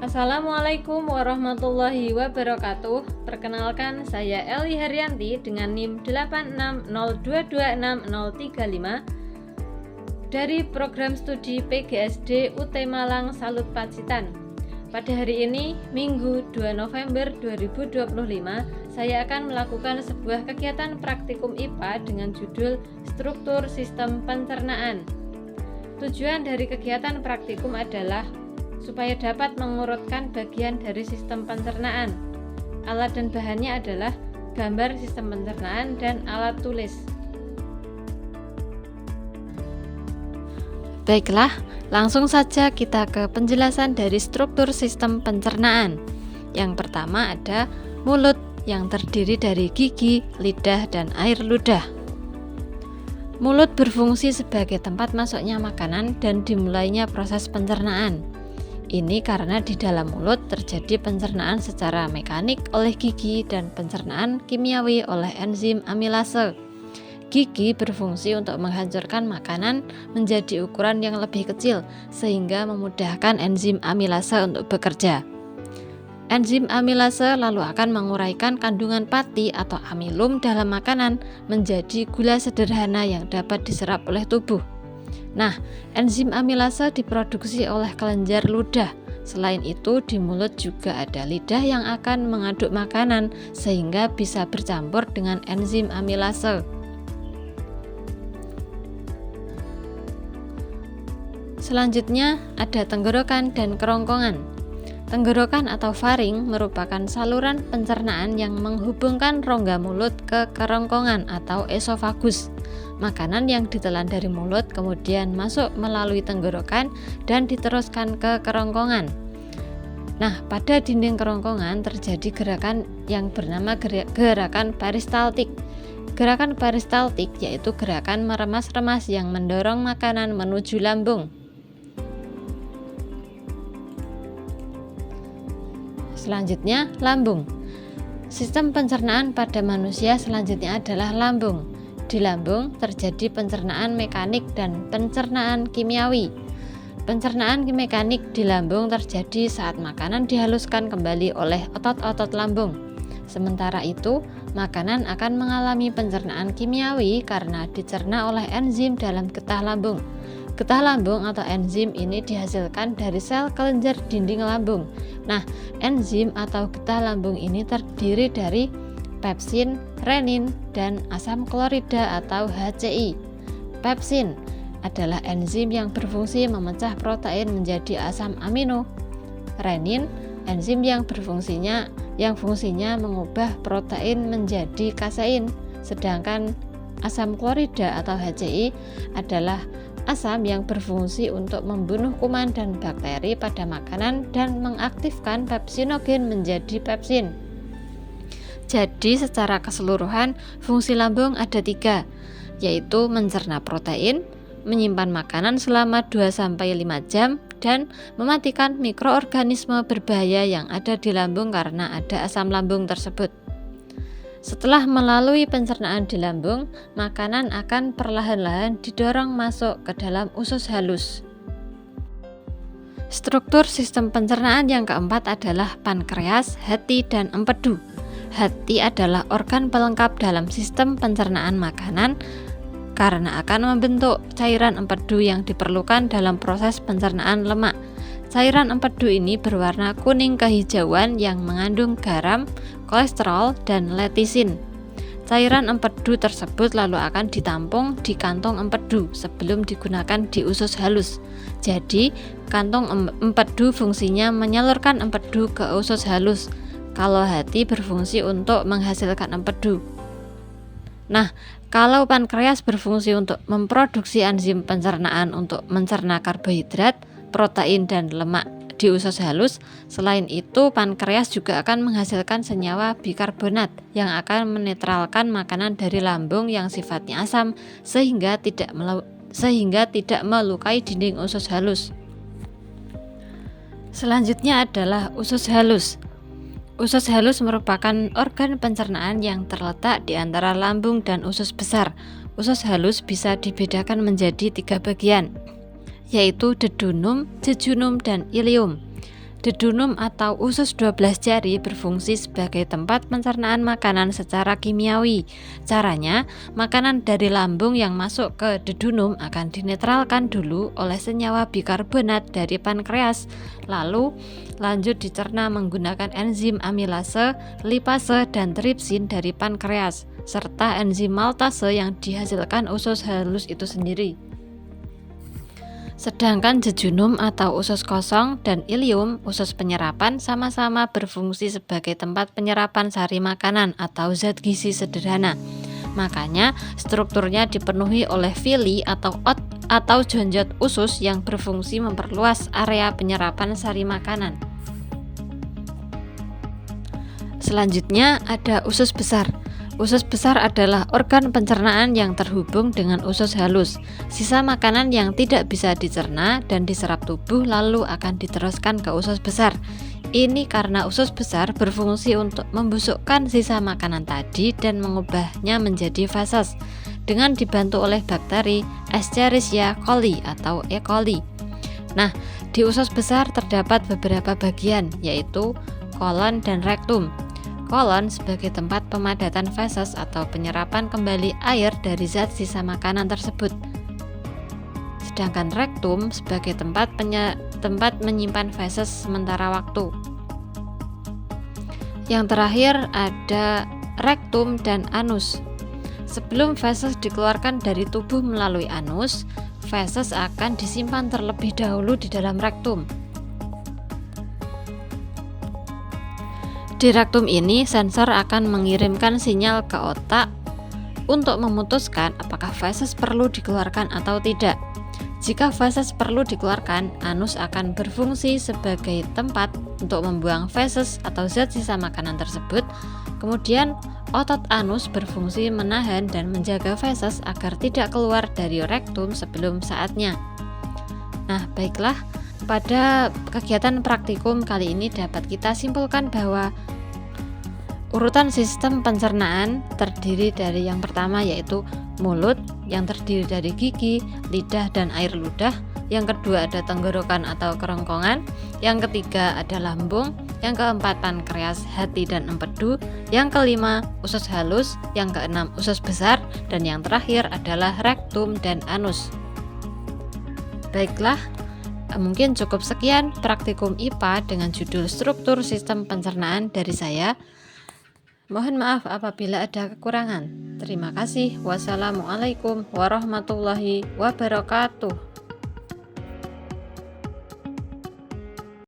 Assalamualaikum warahmatullahi wabarakatuh. Perkenalkan, saya Eli Haryanti dengan NIM 8602266035 dari program studi PGSD UT Malang Salut Pacitan. Pada hari ini, Minggu 2 November 2025, saya akan melakukan sebuah kegiatan praktikum IPA dengan judul Struktur Sistem Pencernaan. Tujuan dari kegiatan praktikum adalah supaya dapat mengurutkan bagian dari sistem pencernaan. Alat dan bahannya adalah gambar sistem pencernaan dan alat tulis. Baiklah, langsung saja kita ke penjelasan dari struktur sistem pencernaan. Yang pertama ada mulut yang terdiri dari gigi, lidah, dan air ludah. Mulut berfungsi sebagai tempat masuknya makanan dan dimulainya proses pencernaan. Ini karena di dalam mulut terjadi pencernaan secara mekanik oleh gigi dan pencernaan kimiawi oleh enzim amilase. Gigi berfungsi untuk menghancurkan makanan menjadi ukuran yang lebih kecil sehingga memudahkan enzim amilase untuk bekerja. Enzim amilase lalu akan menguraikan kandungan pati atau amilum dalam makanan menjadi gula sederhana yang dapat diserap oleh tubuh. Nah, enzim amilase diproduksi oleh kelenjar ludah. Selain itu, di mulut juga ada lidah yang akan mengaduk makanan sehingga bisa bercampur dengan enzim amilase. Selanjutnya, ada tenggorokan dan kerongkongan. Tenggorokan atau faring merupakan saluran pencernaan yang menghubungkan rongga mulut ke kerongkongan atau esofagus. Makanan yang ditelan dari mulut kemudian masuk melalui tenggorokan dan diteruskan ke kerongkongan. Nah, pada dinding kerongkongan terjadi gerakan yang bernama gerakan peristaltik. Gerakan peristaltik yaitu gerakan meremas-remas yang mendorong makanan menuju lambung. Selanjutnya, lambung. Sistem pencernaan pada manusia selanjutnya adalah lambung. Di lambung terjadi pencernaan mekanik dan pencernaan kimiawi. Pencernaan mekanik di lambung terjadi saat makanan dihaluskan kembali oleh otot-otot lambung. Sementara itu, makanan akan mengalami pencernaan kimiawi karena dicerna oleh enzim dalam getah lambung. Getah lambung atau enzim ini dihasilkan dari sel kelenjar dinding lambung. Nah, enzim atau getah lambung ini terdiri dari pepsin, renin, dan asam klorida atau HCI. Pepsin adalah enzim yang berfungsi memecah protein menjadi asam amino. Renin, enzim yang fungsinya mengubah protein menjadi kasein. Sedangkan asam klorida atau HCI adalah asam yang berfungsi untuk membunuh kuman dan bakteri pada makanan dan mengaktifkan pepsinogen menjadi pepsin. Jadi secara keseluruhan fungsi lambung ada 3, yaitu mencerna protein, menyimpan makanan selama 2-5 jam, dan mematikan mikroorganisme berbahaya yang ada di lambung karena ada asam lambung tersebut. Setelah melalui pencernaan di lambung, makanan akan perlahan-lahan didorong masuk ke dalam usus halus. Struktur sistem pencernaan yang keempat adalah pankreas, hati, dan empedu. Hati adalah organ pelengkap dalam sistem pencernaan makanan karena akan membentuk cairan empedu yang diperlukan dalam proses pencernaan lemak. Cairan empedu ini berwarna kuning kehijauan yang mengandung garam, kolesterol, dan letisin. Cairan empedu tersebut lalu akan ditampung di kantong empedu sebelum digunakan di usus halus. Jadi, kantong empedu fungsinya menyalurkan empedu ke usus halus. Kalau hati berfungsi untuk menghasilkan empedu. Nah, kalau pankreas berfungsi untuk memproduksi enzim pencernaan untuk mencerna karbohidrat, protein, dan lemak di usus halus. Selain itu, pankreas juga akan menghasilkan senyawa bikarbonat yang akan menetralkan makanan dari lambung yang sifatnya asam sehingga tidak melukai dinding usus halus. Selanjutnya adalah usus halus. Usus halus merupakan organ pencernaan yang terletak di antara lambung dan usus besar. Usus halus bisa dibedakan menjadi 3 bagian, yaitu dedunum, jejunum, dan ileum. Dedunum atau usus 12 jari berfungsi sebagai tempat pencernaan makanan secara kimiawi. Caranya, makanan dari lambung yang masuk ke dedunum akan dinetralkan dulu oleh senyawa bikarbonat dari pankreas, lalu lanjut dicerna menggunakan enzim amilase, lipase, dan tripsin dari pankreas, serta enzim maltase yang dihasilkan usus halus itu sendiri. Sedangkan jejunum atau usus kosong dan ilium, usus penyerapan, sama-sama berfungsi sebagai tempat penyerapan sari makanan atau zat gizi sederhana. Makanya strukturnya dipenuhi oleh villi atau jonjot usus yang berfungsi memperluas area penyerapan sari makanan. Selanjutnya ada usus besar. Usus besar adalah organ pencernaan yang terhubung dengan usus halus. Sisa makanan yang tidak bisa dicerna dan diserap tubuh lalu akan diteruskan ke usus besar. Ini karena usus besar berfungsi untuk membusukkan sisa makanan tadi dan mengubahnya menjadi feses dengan dibantu oleh bakteri Escherichia coli atau E. coli. Nah, di usus besar terdapat beberapa bagian, yaitu kolon dan rektum. Kolon sebagai tempat pemadatan feses atau penyerapan kembali air dari zat sisa makanan tersebut. Sedangkan rektum sebagai tempat menyimpan feses sementara waktu. Yang terakhir ada rektum dan anus. Sebelum feses dikeluarkan dari tubuh melalui anus, feses akan disimpan terlebih dahulu di dalam rektum. Di rektum ini, sensor akan mengirimkan sinyal ke otak untuk memutuskan apakah feses perlu dikeluarkan atau tidak. Jika feses perlu dikeluarkan, anus akan berfungsi sebagai tempat untuk membuang feses atau zat sisa makanan tersebut. Kemudian, otot anus berfungsi menahan dan menjaga feses agar tidak keluar dari rektum sebelum saatnya. Nah, baiklah. Pada kegiatan praktikum kali ini dapat kita simpulkan bahwa urutan sistem pencernaan terdiri dari yang pertama yaitu mulut yang terdiri dari gigi, lidah, dan air ludah. Yang kedua ada tenggorokan atau kerongkongan. Yang ketiga ada lambung. Yang keempat pankreas, hati, dan empedu. Yang kelima usus halus. Yang keenam usus besar. Dan yang terakhir adalah rektum dan anus. Baiklah. Mungkin cukup sekian praktikum IPA dengan judul struktur sistem pencernaan dari saya. Mohon maaf apabila ada kekurangan. Terima kasih. Wassalamualaikum warahmatullahi wabarakatuh.